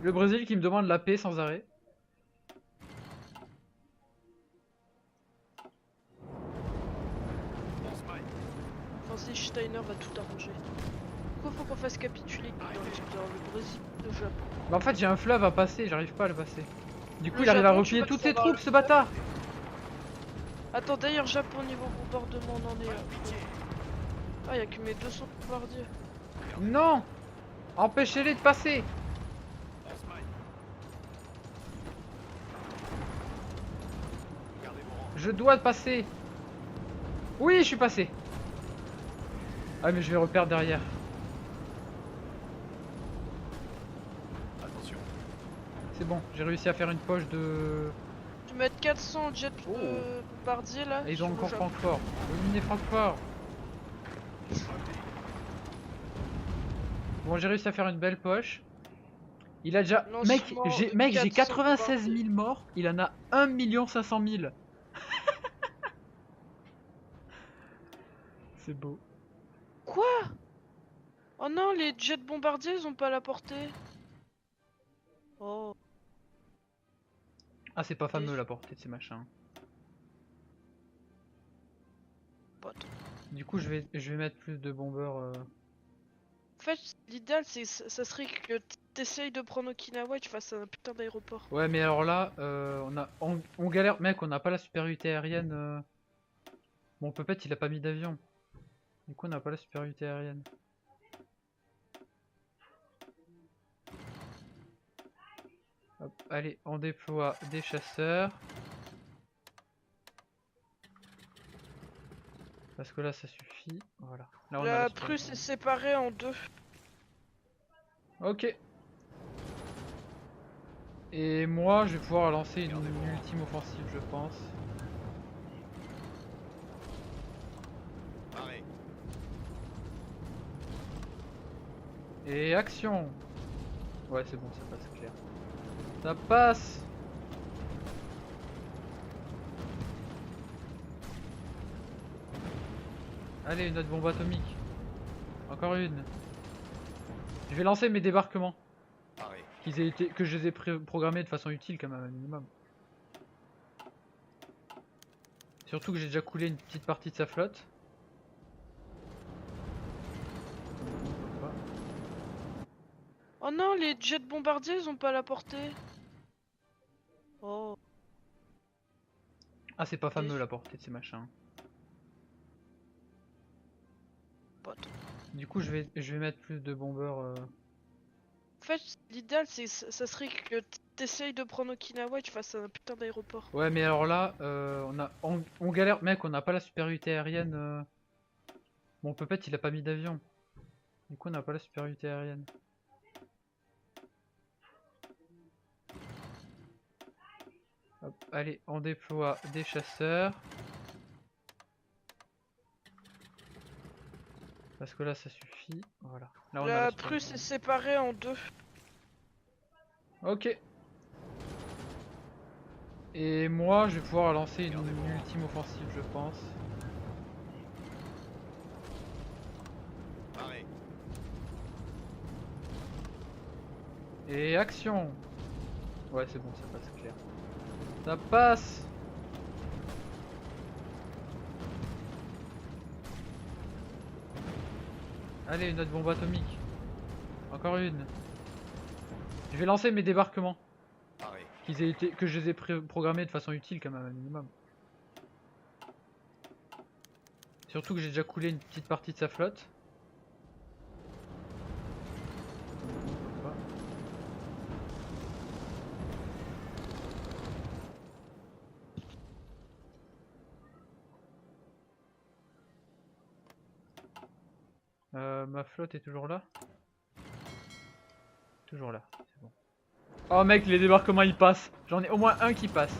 Le Brésil qui me demande la paix sans arrêt. Francis Steiner va tout arranger. Pourquoi faut qu'on fasse capituler dans le Brésil, le Japon? Bah en fait j'ai un fleuve à passer, j'arrive pas à le passer. Du coup Le il arrive à Japon, replier tu vas toutes ses pouvoir troupes le ce bâtard. Attends, d'ailleurs, Japon niveau bombardement, on en est là. Ah, y'a que mes 200 bombardiers. Non. Empêchez-les de passer. Je dois passer. Oui je suis passé. Ah mais je vais reperdre derrière. Attention. C'est bon, j'ai réussi à faire une poche de... Tu mets 400 jets Oh. bombardiers là. Et ils sur ont le encore Japon. Francfort. Dominez Francfort. Bon j'ai réussi à faire une belle poche. Il a déjà... Lancement Mec, j'ai 400 96 000 morts. Il en a 1 500 000. C'est beau. Quoi? Oh non, les jets bombardiers, ils ont pas la portée. Oh. Ah c'est pas fameux la portée de ces machins. Pas trop. Du coup je vais mettre plus de bombeurs. En fait, l'idéal, ça serait que t'essayes de prendre Okinawa et tu fasses un putain d'aéroport. Ouais mais alors là on galère. Mec on n'a pas la supériorité aérienne. Bon peut-être il a pas mis d'avion. Du coup on n'a pas la supériorité aérienne. Hop, allez on déploie des chasseurs. Parce que là ça suffit. Voilà. Là on a La supériorité. Prusse est séparée en deux. Ok. Et moi je vais pouvoir lancer une ultime offensive je pense. Arrêt. Et action. Ouais c'est bon ça passe clair. Ça passe. Allez, une autre bombe atomique. Encore une. Je vais lancer mes débarquements. Pareil. Que je les ai programmés de façon utile quand même, un minimum. Surtout que j'ai déjà coulé une petite partie de sa flotte. Oh non, les jets bombardiers ils ont pas la portée. Oh. Ah, c'est pas fameux la portée de ces machins. Pas trop. Du coup, je vais mettre plus de bombeurs. En fait, l'idéal, ça serait que t'essayes de prendre Okinawa et tu fasses un putain d'aéroport. Ouais, mais alors là, on galère, mec, on n'a pas la supériorité aérienne. Bon, peut-être il a pas mis d'avion. Du coup, on n'a pas la supériorité aérienne. Hop, allez, on déploie des chasseurs. Parce que là, ça suffit. Voilà. Là, on a La la Prusse supériorité. est séparée en deux. Ok. Et moi, je vais pouvoir lancer une ultime offensive, je pense. Pareil. Et action. Ouais, c'est bon, ça passe clair. Ça passe. Allez, une autre bombe atomique. Encore une. Je vais lancer mes débarquements. Pareil. Que je les ai programmés de façon utile quand même, un minimum. Surtout que j'ai déjà coulé une petite partie de sa flotte. Ma flotte est toujours là. Toujours là, c'est bon. Oh mec, les débarquements ils passent. J'en ai au moins un qui passe.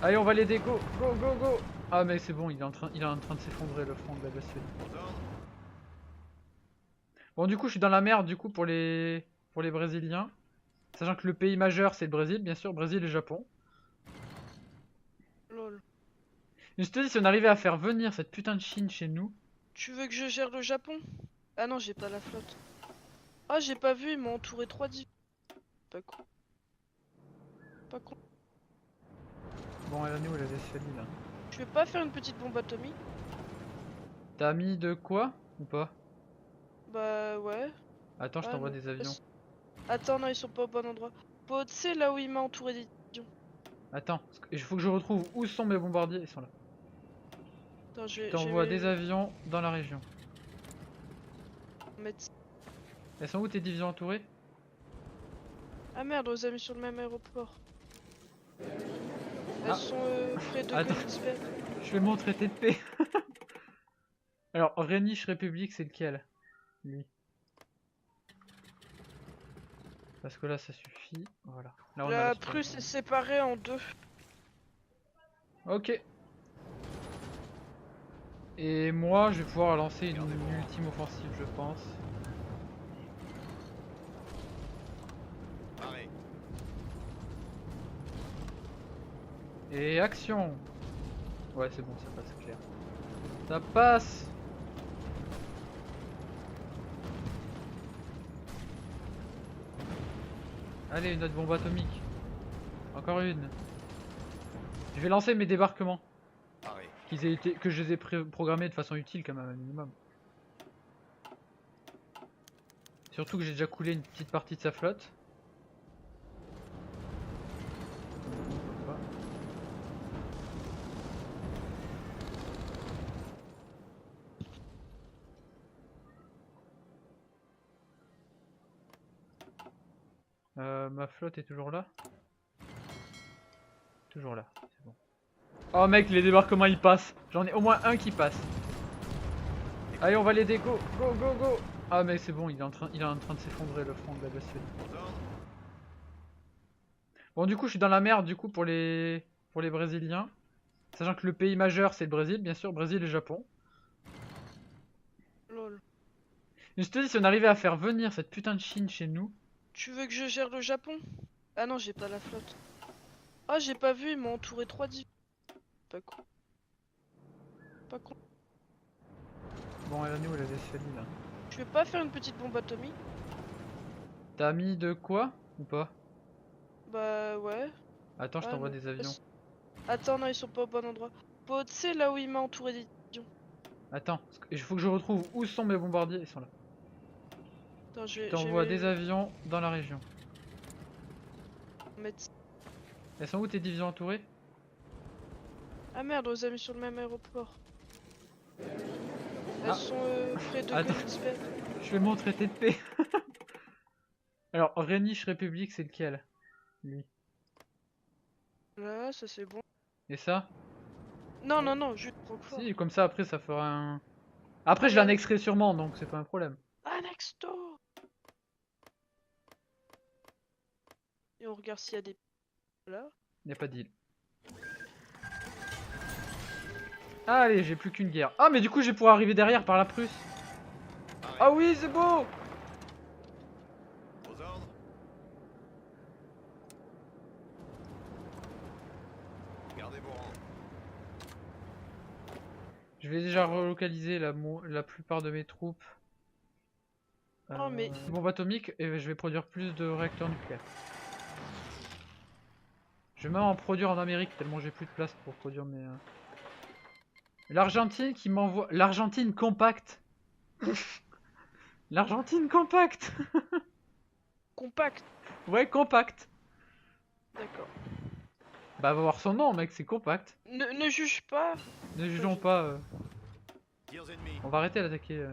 Allez, on va l'aider, go, go, go, go. Ah mec, c'est bon, il est en train de s'effondrer le front de la Westphalie. Aux ordres. Bon, du coup, je suis dans la merde du coup pour les Brésiliens. Sachant que le pays majeur c'est le Brésil, bien sûr, Brésil et Japon. Lol. Mais je te dis, si on arrivait à faire venir cette putain de Chine chez nous. Tu veux que je gère le Japon? Ah non, j'ai pas la flotte. Ah, j'ai pas vu, ils m'ont entouré 3 divisions. Pas con. Pas con. Bon, elle est où la Westphalie là? Tu veux pas faire une petite bombe atomique? T'as mis de quoi ou pas? Bah ouais. Attends, je Ah t'envoie non. des avions. Attends, non, ils sont pas au bon endroit. Faut, tu sais, là où il m'a entouré des divisions. Attends, il faut que je retrouve où sont mes bombardiers. Ils sont là. Attends, Je t'envoie des avions dans la région. mettre... Elles sont où tes divisions entourées? Ah merde, on les a mis sur le même aéroport. Elles Ah. sont près de Attends. Königsberg. Je fais mon traité de paix. Alors, Rhénish République, c'est lequel? Lui. Parce que là, ça suffit. Voilà. Là, on a La la Prusse est séparée en deux. Ok. Et moi, je vais pouvoir lancer une ultime offensive, je pense. Pareil. Et action. Ouais, c'est bon, ça passe clair. Ça passe. Allez, une autre bombe atomique. Encore une. Je vais lancer mes débarquements. Pareil. Que je les ai programmés de façon utile quand même, un minimum. Surtout que j'ai déjà coulé une petite partie de sa flotte. Ma flotte est toujours là. Toujours là, c'est bon. Oh mec, les débarquements ils passent. J'en ai au moins un qui passe. Allez, on va l'aider, go, go, go, go. Ah mec, c'est bon, il est en train de s'effondrer le front de la Westphalie. Aux ordres. Bon, du coup, je suis dans la merde du coup pour les Brésiliens. Sachant que le pays majeur c'est le Brésil, bien sûr, Brésil et Japon. Lol. Mais je te dis, si on arrivait à faire venir cette putain de Chine chez nous. Tu veux que je gère le Japon? Ah non, j'ai pas la flotte. Ah, j'ai pas vu, ils m'ont entouré 3 divisions. Pas con. Pas con. Bon, elle est où la Westphalie là? Tu veux pas faire une petite bombe atomique? T'as mis de quoi ou pas? Bah ouais. Attends, je Ah t'envoie non. des avions. Attends, non, ils sont pas au bon endroit. Tu sais, là où il m'a entouré d'éditions. Attends, il faut que je retrouve où sont mes bombardiers. Ils sont là. Attends, Je t'envoie des vais avions dans la région. mettre... Elles sont où tes divisions entourées? Ah merde, on les a mis sur le même aéroport. Elles Ah. sont près de Attends. Königsberg. Je vais mon traité de paix. Alors, Rheinische République, c'est lequel? Lui. Là, ça c'est bon. Et ça? Non, non, non, juste Francfort. Si, comme ça après ça fera un... Après je Allez, l'annexerai sûrement, donc c'est pas un problème. Annexto. Et on regarde s'il y a des... Là. Y a pas de deal. Allez, j'ai plus qu'une guerre. Ah mais du coup je vais pouvoir arriver derrière par la Prusse. Pareil. Ah oui, c'est beau. Aux ordres. Gardez vos rangs. Je vais déjà relocaliser la plupart de mes troupes. Oh, mais- Bombe atomique et je vais produire plus de réacteurs nucléaires. Je vais même en produire en Amérique tellement j'ai plus de place pour produire mes... L'Argentine qui m'envoie... L'Argentine compacte. L'Argentine compacte. Compact. Ouais, compact. D'accord. Bah va voir son nom mec, c'est compact. Ne juge pas. Ne jugeons pas. Tirs ennemis. On va arrêter d'attaquer.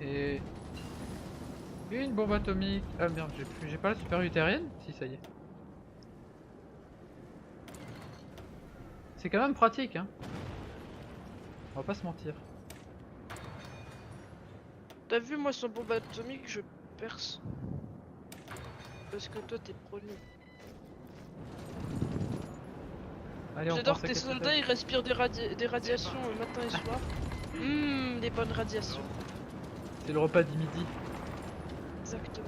Et... Une bombe atomique. Ah merde, j'ai pas la supériorité aérienne? Si, ça y est. C'est quand même pratique, hein. On va pas se mentir. T'as vu, moi, son bombe atomique, je perce. Parce que toi, t'es pro nul. Allez, on J'adore pense à tes quelque soldats, chose. ils respirent des radiations matin et soir. Des bonnes radiations. C'est le repas du midi. Exactement.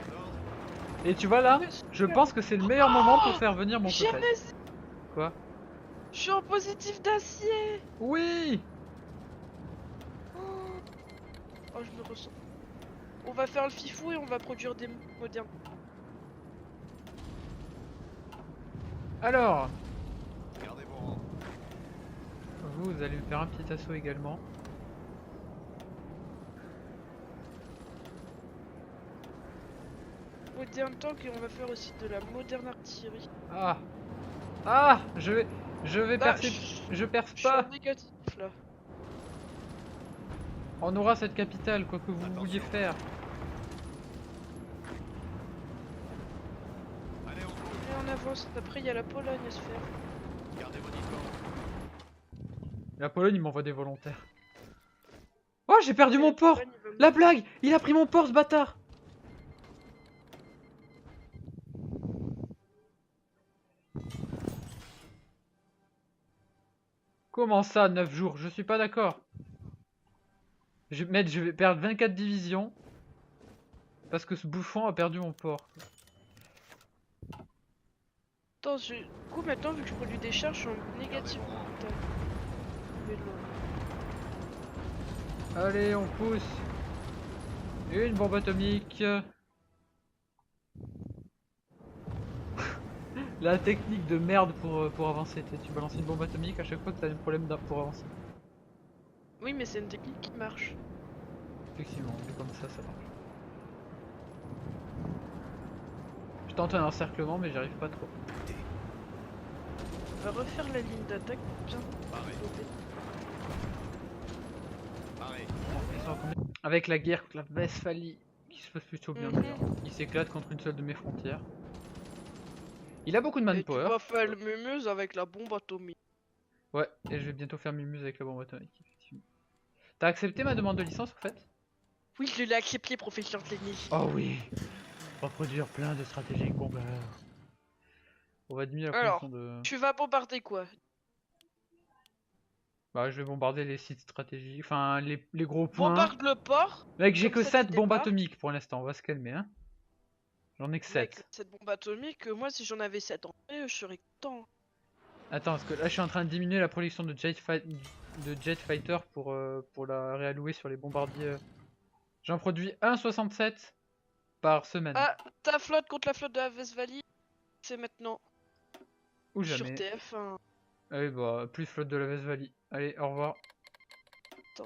Aux ordres. Et tu vois là, je pense que c'est le meilleur moment pour faire venir mon total. Genèse, Quoi? je suis en positif d'acier. Oui! Oh, je me ressens. On va faire le fifou et on va produire des modernes. Alors, Gardez vos rangs. vous allez me faire un petit assaut également. Moderne tank et on va faire aussi de la moderne artillerie. Ah! Ah! Je vais Bah, percer. Je perce Je suis pas! en négatif là. On aura cette capitale, quoi que vous Attention. vouliez faire. Allez, on bouge. Et on avance. Après, il y a la Pologne à se faire. Gardez vos distances. La Pologne, il m'envoie des volontaires. Oh, j'ai perdu Et mon la port! Pologne, il va me- La blague! Il a pris mon port, ce bâtard! Comment ça, 9 jours? Je suis pas d'accord. Je vais perdre 24 divisions. Parce que ce bouffon a perdu mon port. Attends, du coup, maintenant, vu que je produis des charges, je suis en négatif. Putain. Vélo. Allez, on pousse. Une bombe atomique. La technique de merde pour avancer. Tu balances une bombe atomique à chaque fois que t'as un problème pour avancer. Oui, mais c'est une technique qui marche. Effectivement, mais comme ça marche. Je tente un encerclement, mais j'y arrive pas trop. On va refaire la ligne d'attaque. Bien. Pareil. Pareil. Ils sont à combien? Avec la guerre contre la Westphalie, qui se passe plutôt bien Mhm. d'ailleurs. Il s'éclate contre une seule de mes frontières. Il a beaucoup de Et tu manpower. vas faire le mémuse avec la bombe atomique. Ouais, et je vais bientôt faire mimuse avec la bombe atomique, effectivement. T'as accepté ma demande de licence en fait? Oui, je l'ai accepté, professeur Lenny. Oh oui. On va produire plein de stratégiques bombeurs. On va diminuer la Alors, production de... Tu vas bombarder quoi? Bah je vais bombarder les sites stratégiques, enfin les gros points. Bombarde le port. Mec, j'ai comme que ça, 7 tu bombes débarques. atomiques pour l'instant, on va se calmer hein. J'en ai que Mec, 7. cette bombe atomique, moi si j'en avais 7 en vrai, je serais content. Attends, parce que là je suis en train de diminuer la production de jet fighter pour la réallouer sur les bombardiers. J'en produis 1,67 par semaine. Ah, ta flotte contre la flotte de la Westphalie, c'est maintenant Ou sur jamais. TF1. Allez, bah, plus flotte de la Westphalie. Allez, au revoir. Attends,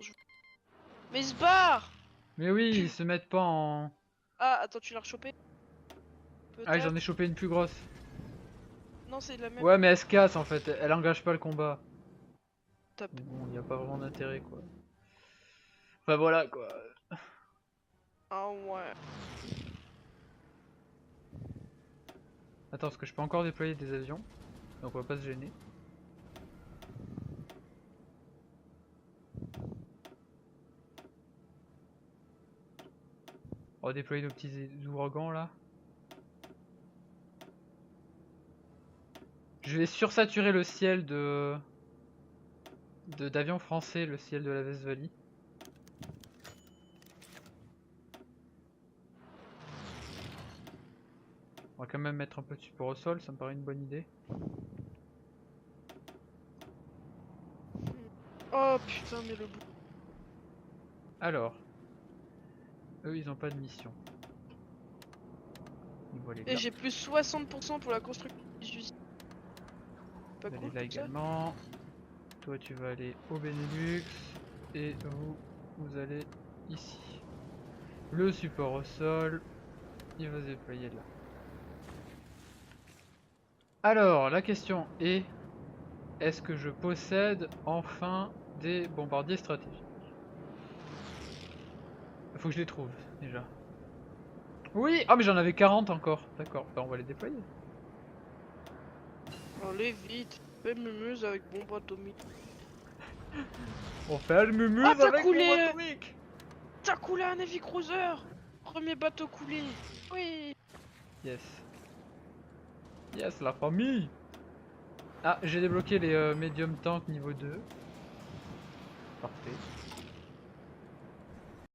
mais il se barre! Mais oui, ils se mettent pas en... Ah, attends, tu l'as rechopé? Ah, j'en ai Peut-être. chopé une plus grosse. Non, c'est la même. Ouais, mais elle se casse en fait, elle engage pas le combat. Top. Bon, y a pas vraiment d'intérêt quoi. Enfin voilà quoi. Ah ouais. Attends, parce que je peux encore déployer des avions. Donc on va pas se gêner. On va déployer nos petits ouragans là. Je vais sursaturer le ciel d'avions français, le ciel de la Westphalie. On va quand même mettre un peu de support au sol, ça me paraît une bonne idée. Oh putain, mais le bout. Alors, eux ils ont pas de mission. Ils vont aller Et là. j'ai plus 60% pour la construction des usines. Pas Vous allez cool là comme ça? également. Toi tu vas aller au Benelux. Et vous allez ici. Le support au sol, il va se déployer là. Alors, la question est, est-ce que je possède enfin des bombardiers stratégiques? Il faut que je les trouve déjà. Oui! Ah mais j'en avais 40 encore. D'accord, bah on va les déployer. Allez vite, fais mumuse avec bombe atomique. On fait le mumuse Ah, t'as avec coulé bombe le- atomique! T'as coulé un Navy Cruiser! Premier bateau coulé! Oui! Yes. Yes, la famille! Ah, j'ai débloqué les medium tank niveau 2. Parfait.